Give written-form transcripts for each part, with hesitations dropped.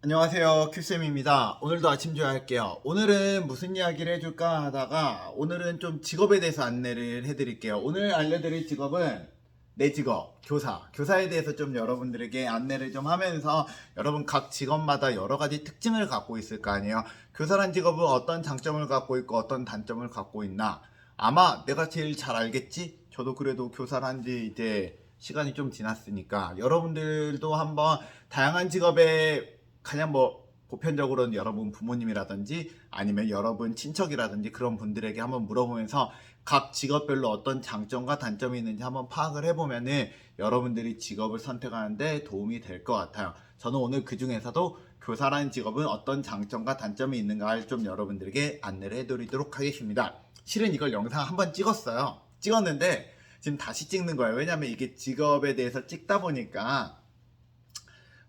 안녕하세요, 큐쌤입니다. 오늘도 아침 조회할게요. 오늘은 무슨 이야기를 해줄까 하다가 오늘은 좀 직업에 대해서 안내를 해드릴게요. 오늘 알려드릴 직업은 내 직업, 교사. 교사에 대해서 좀 여러분들에게 안내를 좀 하면서 여러분 각 직업마다 여러 가지 특징을 갖고 있을 거 아니에요. 교사란 직업은 어떤 장점을 갖고 있고 어떤 단점을 갖고 있나. 아마 내가 제일 잘 알겠지? 저도 그래도 교사를 한 지 이제 시간이 좀 지났으니까 여러분들도 한번 다양한 직업에 그냥 뭐 보편적으로는 여러분 부모님이라든지 아니면 여러분 친척이라든지 그런 분들에게 한번 물어보면서 각 직업별로 어떤 장점과 단점이 있는지 한번 파악을 해보면은 여러분들이 직업을 선택하는데 도움이 될 것 같아요. 저는 오늘 그 중에서도 교사라는 직업은 어떤 장점과 단점이 있는가를 좀 여러분들에게 안내를 해드리도록 하겠습니다. 실은 이걸 영상 한번 찍었어요. 찍었는데 지금 다시 찍는 거예요. 왜냐면 이게 직업에 대해서 찍다 보니까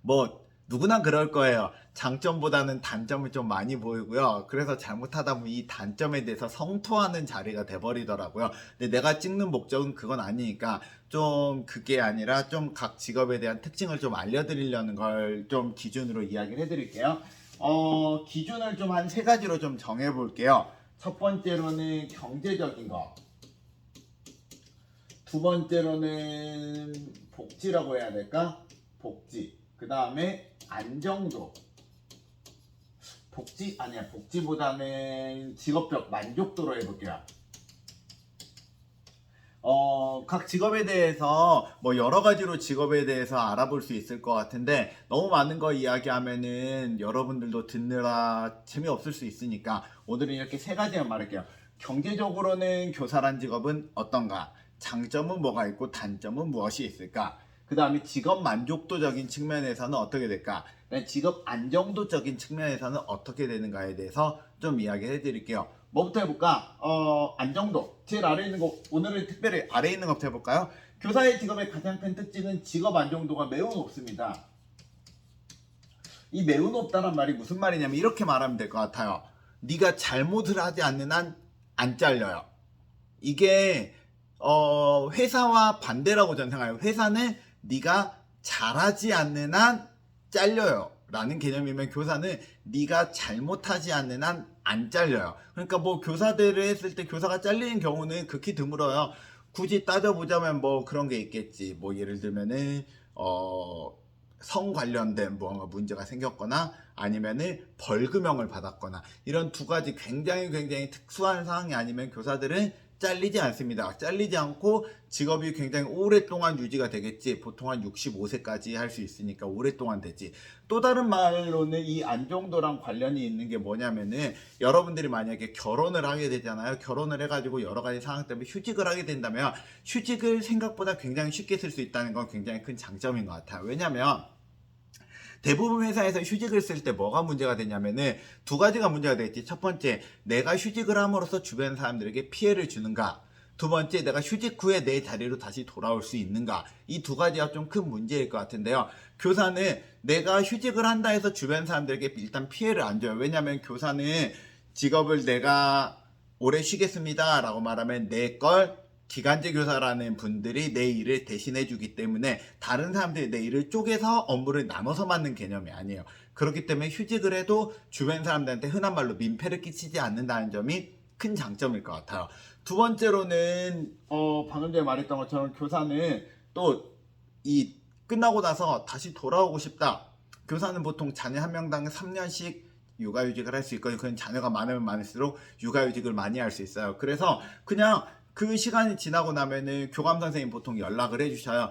뭐 누구나 그럴 거예요. 장점보다는 단점을 좀 많이 보이고요. 그래서 잘못하다 보면 이 단점에 대해서 성토하는 자리가 돼버리더라고요. 근데 내가 찍는 목적은 그건 아니니까 좀 그게 아니라 좀 각 직업에 대한 특징을 좀 알려드리려는 걸 좀 기준으로 이야기를 해드릴게요. 기준을 좀 한 세 가지로 좀 정해볼게요. 첫 번째로는 경제적인 거. 두 번째로는 복지라고 해야 될까? 복지. 그 다음에 안정도. 복지? 아니야. 복지보다는 직업적 만족도로 해볼게요. 각 직업에 대해서 뭐 여러 가지로 직업에 대해서 알아볼 수 있을 것 같은데 너무 많은 거 이야기하면은 여러분들도 듣느라 재미없을 수 있으니까 오늘은 이렇게 세 가지만 말할게요. 경제적으로는 교사란 직업은 어떤가? 장점은 뭐가 있고 단점은 무엇이 있을까? 그 다음에 직업 만족도적인 측면에서는 어떻게 될까? 직업 안정도적인 측면에서는 어떻게 되는가에 대해서 좀 이야기 해드릴게요. 뭐부터 해볼까? 안정도. 제일 아래에 있는 거, 오늘은 특별히 아래에 있는 것부터 해볼까요? 교사의 직업의 가장 큰 특징은 직업 안정도가 매우 높습니다. 이 매우 높다는 말이 무슨 말이냐면 이렇게 말하면 될 것 같아요. 네가 잘못을 하지 않는 한 안 잘려요. 이게 회사와 반대라고 저는 생각해요. 회사는 네가 잘하지 않는 한 잘려요 라는 개념이면 교사는 네가 잘못하지 않는 한 안 잘려요. 그러니까 뭐 교사들을 했을 때 교사가 잘리는 경우는 극히 드물어요. 굳이 따져보자면 뭐 그런 게 있겠지. 뭐 예를 들면은 성 관련된 뭔가 문제가 생겼거나 아니면은 벌금형을 받았거나 이런 두 가지 굉장히 특수한 상황이 아니면 교사들은 잘리지 않습니다. 잘리지 않고 직업이 굉장히 오랫동안 유지가 되겠지. 보통 한 65세까지 할 수 있으니까 오랫동안 되지. 또 다른 말로는 이 안정도랑 관련이 있는 게 뭐냐면은 여러분들이 만약에 결혼을 하게 되잖아요. 결혼을 해가지고 여러 가지 상황 때문에 휴직을 하게 된다면 휴직을 생각보다 굉장히 쉽게 쓸 수 있다는 건 굉장히 큰 장점인 것 같아요. 왜냐면 대부분 회사에서 휴직을 쓸 때 뭐가 문제가 되냐면은 두 가지가 문제가 되겠지. 첫 번째, 내가 휴직을 함으로써 주변 사람들에게 피해를 주는가. 두 번째, 내가 휴직 후에 내 자리로 다시 돌아올 수 있는가. 이 두 가지가 좀 큰 문제일 것 같은데요. 교사는 내가 휴직을 한다 해서 주변 사람들에게 일단 피해를 안 줘요. 왜냐하면 교사는 직업을 내가 오래 쉬겠습니다 라고 말하면 내걸 기간제 교사라는 분들이 내 일을 대신해 주기 때문에 다른 사람들이 내 일을 쪼개서 업무를 나눠서 맡는 개념이 아니에요. 그렇기 때문에 휴직을 해도 주변 사람들한테 흔한 말로 민폐를 끼치지 않는다는 점이 큰 장점일 것 같아요. 두 번째로는 방금 전에 말했던 것처럼 교사는 또 이 끝나고 나서 다시 돌아오고 싶다. 교사는 보통 자녀 한 명당 3년씩 육아휴직을 할 수 있거든요. 그건 자녀가 많으면 많을수록 육아휴직을 많이 할 수 있어요. 그래서 그냥 그 시간이 지나고 나면은 교감 선생님 보통 연락을 해주셔요.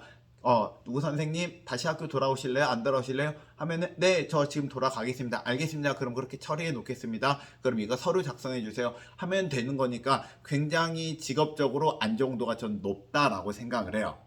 누구 선생님 다시 학교 돌아오실래요? 안 돌아오실래요? 하면은 네, 저 지금 돌아가겠습니다. 알겠습니다. 그럼 그렇게 처리해 놓겠습니다. 그럼 이거 서류 작성해 주세요. 하면 되는 거니까 굉장히 직업적으로 안정도가 전 높다라고 생각을 해요.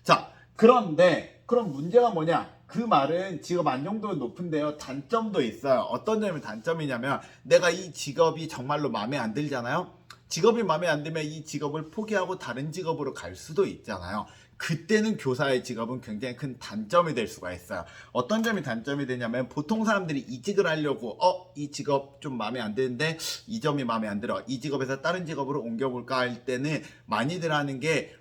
자, 그런데 그럼 문제가 뭐냐? 그 말은 직업 안정도 높은데요. 단점도 있어요. 어떤 점이 단점이냐면 내가 이 직업이 정말로 마음에 안 들잖아요. 직업이 마음에 안 들면 이 직업을 포기하고 다른 직업으로 갈 수도 있잖아요. 그때는 교사의 직업은 굉장히 큰 단점이 될 수가 있어요. 어떤 점이 단점이 되냐면 보통 사람들이 이직을 하려고 이 직업 좀 마음에 안 드는데 이 점이 마음에 안 들어. 이 직업에서 다른 직업으로 옮겨볼까 할 때는 많이들 하는 게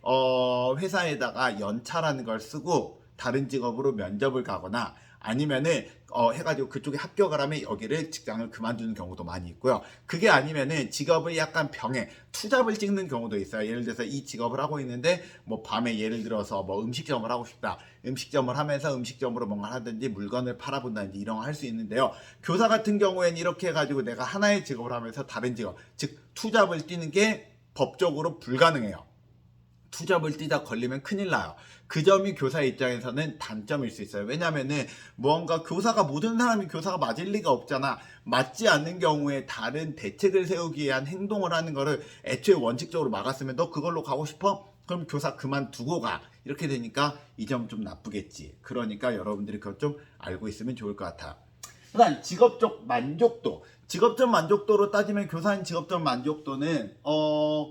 회사에다가 연차라는 걸 쓰고 다른 직업으로 면접을 가거나 아니면은 해가지고 그쪽에 합격을 하면 여기를 직장을 그만두는 경우도 많이 있고요. 그게 아니면은 직업을 약간 병에 투잡을 찍는 경우도 있어요. 예를 들어서 이 직업을 하고 있는데 뭐 밤에 예를 들어서 뭐 음식점을 하고 싶다. 음식점을 하면서 음식점으로 뭔가 하든지 물건을 팔아본다든지 이런 거 할 수 있는데요. 교사 같은 경우에는 이렇게 해가지고 내가 하나의 직업을 하면서 다른 직업, 즉 투잡을 뛰는 게 법적으로 불가능해요. 투잡을 뛰다 걸리면 큰일 나요. 그 점이 교사 입장에서는 단점일 수 있어요. 왜냐면은 무언가 교사가 모든 사람이 교사가 맞을 리가 없잖아. 맞지 않는 경우에 다른 대책을 세우기 위한 행동을 하는 거를 애초에 원칙적으로 막았으면 너 그걸로 가고 싶어? 그럼 교사 그만두고 가. 이렇게 되니까 이 점 좀 나쁘겠지. 그러니까 여러분들이 그걸 좀 알고 있으면 좋을 것 같아. 그다음 직업적 만족도. 직업적 만족도로 따지면 교사인 직업적 만족도는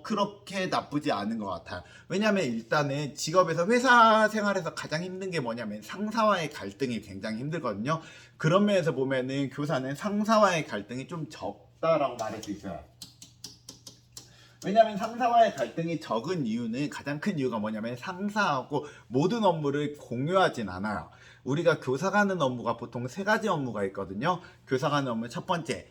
그렇게 나쁘지 않은 것 같아요. 왜냐하면 일단은 직업에서 회사 생활에서 가장 힘든 게 뭐냐면 상사와의 갈등이 굉장히 힘들거든요. 그런 면에서 보면은 교사는 상사와의 갈등이 좀 적다라고 말할 수 있어요. 왜냐하면 상사와의 갈등이 적은 이유는 가장 큰 이유가 뭐냐면 상사하고 모든 업무를 공유하진 않아요. 우리가 교사가 하는 업무가 보통 세 가지 업무가 있거든요. 교사가 하는 업무 첫 번째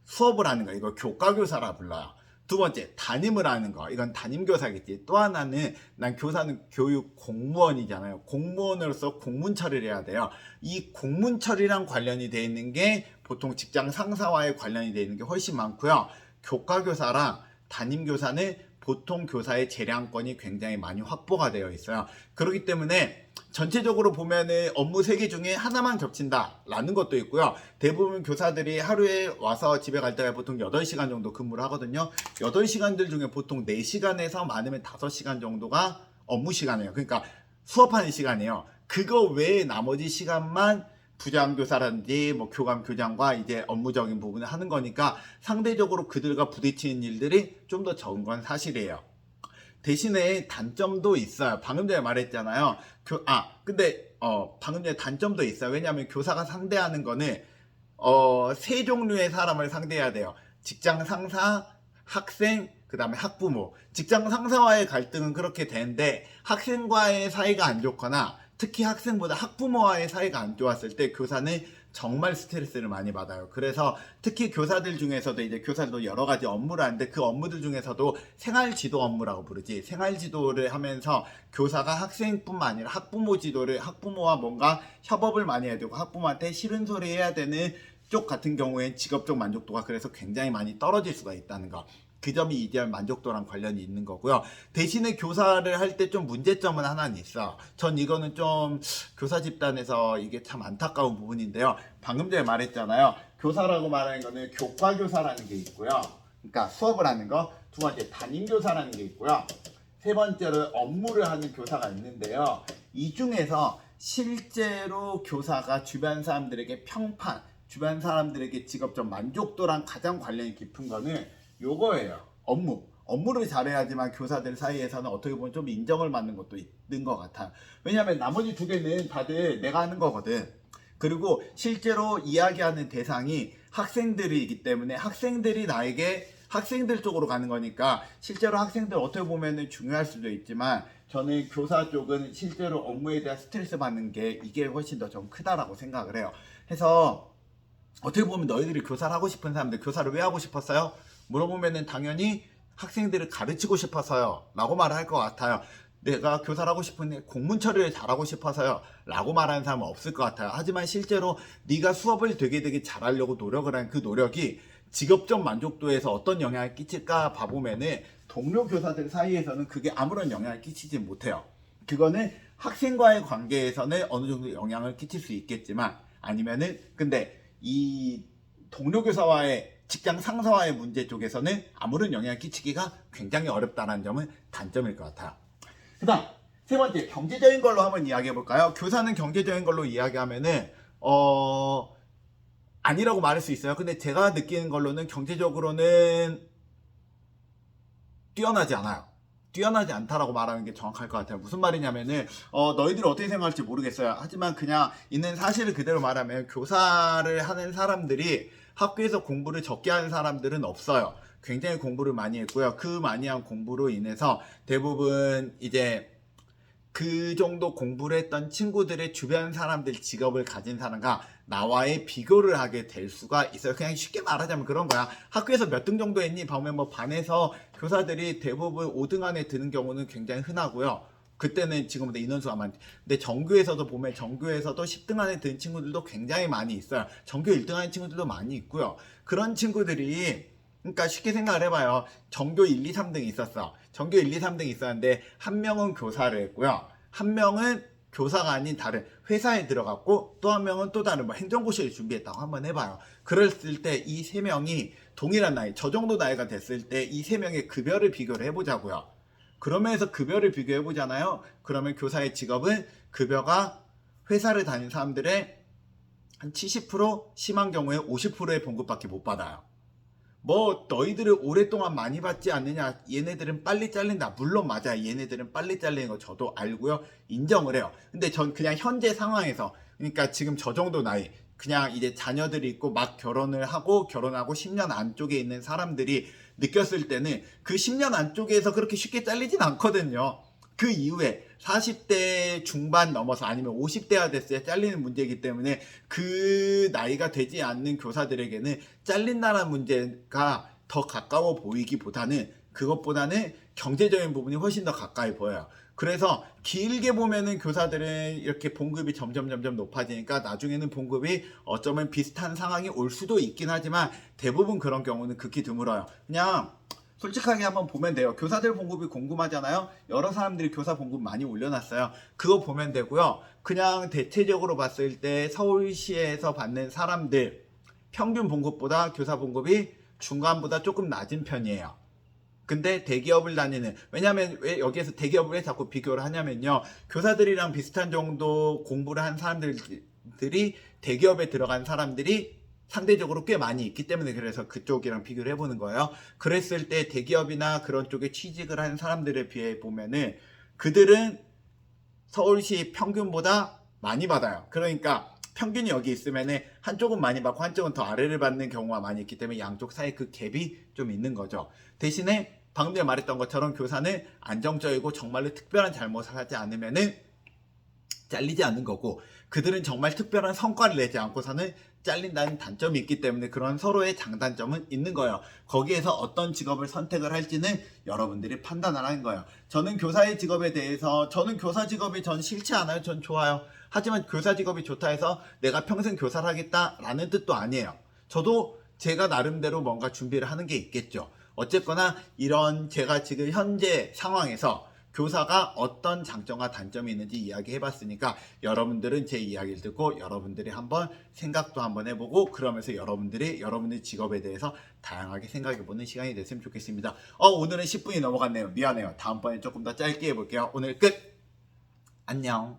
수업을 하는 거, 이거 교과교사라 불러요. 두 번째 담임을 하는 거, 이건 담임교사겠지. 또 하나는 난 교사는 교육 공무원이잖아요. 공무원으로서 공문 처리를 해야 돼요. 이 공문 처리랑 관련이 돼 있는 게 보통 직장 상사와의 관련이 돼 있는 게 훨씬 많고요. 교과교사랑 담임교사는 보통 교사의 재량권이 굉장히 많이 확보가 되어 있어요. 그렇기 때문에 전체적으로 보면은 업무 3개 중에 하나만 겹친다 라는 것도 있고요. 대부분 교사들이 하루에 와서 집에 갈 때 보통 8시간 정도 근무를 하거든요. 8시간들 중에 보통 4시간에서 많으면 5시간 정도가 업무 시간이에요. 그러니까 수업하는 시간이에요. 그거 외에 나머지 시간만 부장교사라든지 뭐 교감 교장과 이제 업무적인 부분을 하는 거니까 상대적으로 그들과 부딪히는 일들이 좀 더 적은 건 사실이에요. 대신에 단점도 있어요. 방금 전에 말했잖아요. 근데 방금 전에 단점도 있어요. 왜냐하면 교사가 상대하는 거는 세 종류의 사람을 상대해야 돼요. 직장 상사, 학생, 그 다음에 학부모. 직장 상사와의 갈등은 그렇게 되는데 학생과의 사이가 안 좋거나 특히 학생보다 학부모와의 사이가 안 좋았을 때 교사는 정말 스트레스를 많이 받아요. 그래서 특히 교사들 중에서도 이제 교사들도 여러 가지 업무를 하는데 그 업무들 중에서도 생활지도 업무라고 부르지. 생활지도를 하면서 교사가 학생뿐만 아니라 학부모 지도를 학부모와 뭔가 협업을 많이 해야 되고 학부모한테 싫은 소리 해야 되는 쪽 같은 경우엔 직업적 만족도가 그래서 굉장히 많이 떨어질 수가 있다는 거. 그 점이 이제 만족도랑 관련이 있는 거고요. 대신에 교사를 할 때 좀 문제점은 하나는 있어. 전 이거는 좀 교사 집단에서 이게 참 안타까운 부분인데요. 방금 전에 말했잖아요. 교사라고 말하는 거는 교과교사라는 게 있고요. 그러니까 수업을 하는 거. 두 번째 담임교사라는 게 있고요. 세 번째로 업무를 하는 교사가 있는데요. 이 중에서 실제로 교사가 주변 사람들에게 평판, 주변 사람들에게 직업적 만족도랑 가장 관련이 깊은 거는 요거예요. 업무를 잘해야지만 교사들 사이에서는 어떻게 보면 좀 인정을 받는 것도 있는 것 같아요. 왜냐하면 나머지 두 개는 다들 내가 하는 거거든. 그리고 실제로 이야기하는 대상이 학생들이기 때문에 학생들이 나에게 학생들 쪽으로 가는 거니까 실제로 학생들 어떻게 보면 중요할 수도 있지만 저는 교사 쪽은 실제로 업무에 대한 스트레스 받는 게 이게 훨씬 더 좀 크다라고 생각을 해요. 해서 어떻게 보면 너희들이 교사를 하고 싶은 사람들 교사를 왜 하고 싶었어요? 물어보면은 당연히 학생들을 가르치고 싶어서요 라고 말을 할 것 같아요. 내가 교사를 하고 싶은데 공문 처리를 잘하고 싶어서요 라고 말하는 사람은 없을 것 같아요. 하지만 실제로 네가 수업을 되게 잘하려고 노력을 한 그 노력이 직업적 만족도에서 어떤 영향을 끼칠까 봐보면은 동료 교사들 사이에서는 그게 아무런 영향을 끼치지 못해요. 그거는 학생과의 관계에서는 어느 정도 영향을 끼칠 수 있겠지만 아니면은 근데 이 동료 교사와의 직장 상사와의 문제 쪽에서는 아무런 영향을 끼치기가 굉장히 어렵다는 점은 단점일 것 같아요. 그 다음 세 번째 경제적인 걸로 한번 이야기해 볼까요? 교사는 경제적인 걸로 이야기하면은 아니라고 말할 수 있어요. 근데 제가 느끼는 걸로는 경제적으로는 뛰어나지 않아요. 뛰어나지 않다라고 말하는 게 정확할 것 같아요. 무슨 말이냐면은 너희들이 어떻게 생각할지 모르겠어요. 하지만 그냥 있는 사실을 그대로 말하면 교사를 하는 사람들이 학교에서 공부를 적게 하는 사람들은 없어요. 굉장히 공부를 많이 했고요. 그 많이 한 공부로 인해서 대부분 이제 그 정도 공부를 했던 친구들의 주변 사람들 직업을 가진 사람과 나와의 비교를 하게 될 수가 있어요. 그냥 쉽게 말하자면 그런 거야. 학교에서 몇 등 정도 했니? 보면 뭐 반에서 교사들이 대부분 5등 안에 드는 경우는 굉장히 흔하고요. 그때는 지금보다 인원수가 많지. 근데 전교에서도 보면 전교에서도 10등 안에 든 친구들도 굉장히 많이 있어요. 전교 1등 하는 친구들도 많이 있고요. 그런 친구들이 그러니까 쉽게 생각을 해봐요. 전교 1, 2, 3등이 있었어. 전교 1, 2, 3등이 있었는데 한 명은 교사를 했고요. 한 명은 교사가 아닌 다른 회사에 들어갔고 또 한 명은 또 다른 뭐 행정고시를 준비했다고 한번 해봐요. 그랬을 때 이 세 명이 동일한 나이, 저 정도 나이가 됐을 때 이 세 명의 급여를 비교를 해보자고요. 그러면서 급여를 비교해 보잖아요. 그러면 교사의 직업은 급여가 회사를 다닌 사람들의 한 70%, 심한 경우에 50%의 봉급밖에 못 받아요. 뭐 너희들을 오랫동안 많이 받지 않느냐, 얘네들은 빨리 잘린다. 물론 맞아요. 얘네들은 빨리 잘리는 거 저도 알고요. 인정을 해요. 근데 전 그냥 현재 상황에서, 그러니까 지금 저 정도 나이, 그냥 이제 자녀들이 있고 막 결혼하고 10년 안쪽에 있는 사람들이 느꼈을 때는 그 10년 안쪽에서 그렇게 쉽게 잘리진 않거든요. 그 이후에 40대 중반 넘어서 아니면 50대가 됐을 때 잘리는 문제이기 때문에 그 나이가 되지 않는 교사들에게는 잘린다는 문제가 더 가까워 보이기보다는, 그것보다는 경제적인 부분이 훨씬 더 가까이 보여요. 그래서 길게 보면은 교사들은 이렇게 봉급이 점점 높아지니까 나중에는 봉급이 어쩌면 비슷한 상황이 올 수도 있긴 하지만 대부분 그런 경우는 극히 드물어요. 그냥 솔직하게 한번 보면 돼요. 교사들 봉급이 궁금하잖아요. 여러 사람들이 교사 봉급 많이 올려놨어요. 그거 보면 되고요. 그냥 대체적으로 봤을 때 서울시에서 받는 사람들 평균 봉급보다 교사 봉급이 중간보다 조금 낮은 편이에요. 근데 대기업을 다니는, 왜냐면 왜 여기에서 대기업을 왜 자꾸 비교를 하냐면요, 교사들이랑 비슷한 정도 공부를 한 사람들이 대기업에 들어간 사람들이 상대적으로 꽤 많이 있기 때문에 그래서 그쪽이랑 비교를 해보는 거예요. 그랬을 때 대기업이나 그런 쪽에 취직을 한 사람들에 비해 보면은 그들은 서울시 평균보다 많이 받아요. 그러니까 평균이 여기 있으면은 한쪽은 많이 받고 한쪽은 더 아래를 받는 경우가 많이 있기 때문에 양쪽 사이에 그 갭이 좀 있는 거죠. 대신에 방금 전에 말했던 것처럼 교사는 안정적이고 정말로 특별한 잘못을 하지 않으면은 잘리지 않는 거고, 그들은 정말 특별한 성과를 내지 않고서는 잘린다는 단점이 있기 때문에 그런 서로의 장단점은 있는 거예요. 거기에서 어떤 직업을 선택을 할지는 여러분들이 판단을 하는 거예요. 저는 교사의 직업에 대해서, 저는 교사 직업이 전 싫지 않아요. 전 좋아요. 하지만 교사 직업이 좋다 해서 내가 평생 교사를 하겠다라는 뜻도 아니에요. 저도 제가 나름대로 뭔가 준비를 하는 게 있겠죠. 어쨌거나 이런 제가 지금 현재 상황에서 교사가 어떤 장점과 단점이 있는지 이야기해봤으니까 여러분들은 제 이야기를 듣고 여러분들이 한번 생각도 한번 해보고, 그러면서 여러분의 직업에 대해서 다양하게 생각해보는 시간이 됐으면 좋겠습니다. 오늘은 10분이 넘어갔네요. 미안해요. 다음번에 조금 더 짧게 해볼게요. 오늘 끝! 안녕.